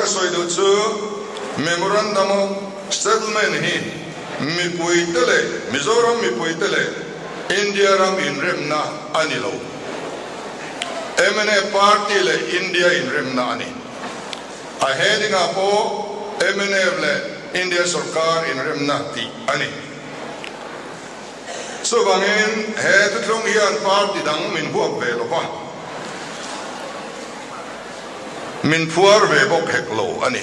ka soi do chu memorandum of settlement hi mi puitele Mizoram mi puitele India ram in remna anilo MNA party le India in remna ani a heading up MNA le India sarkar in remna ti ani so bangin he tu tlong hian party dang min huak ve lo pa min puar ve bok hek lo ani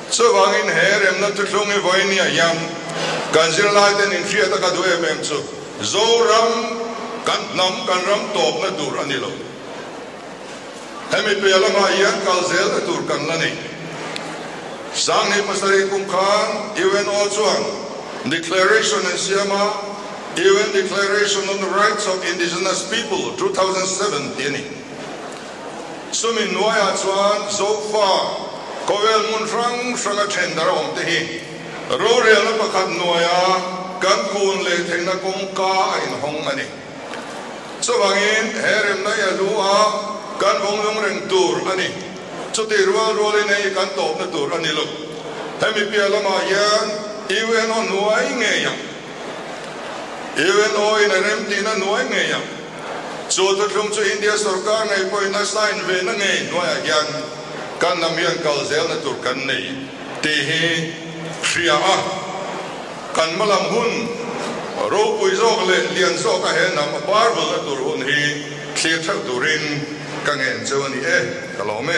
so bangin he remna tu tlong e voini ayam kanjir lai den in fiata ka duwe mem chu zoram kan nam kan ram top na dur ani lo hemi pe alama yan kalzel na dur kan lani sang ni pasari kum khan even ochuan declaration in Siama even declaration on the rights of indigenous people 2017 sumin noya chuan so far kovel mun rang sanga tender om te hi ro real na pakhat noya kan kun le theina kong ka in hong ani so bangin herem na ya lua kan bong long reng tur ani chuti rual role nei kan top na tur ani lo hemi pia lama yan even on nuai nge yang even oi na rem ti na nuai nge yang so to thum chu India sarkar ngai poi na sign ve na nge nuai yan kan nam yan kal zel na tur kan nei te he khria a kan malam hun ro pui zok le lian so ka he nam par bol na tur hun hi thlir thak turin ka ngen chawani e ka lo me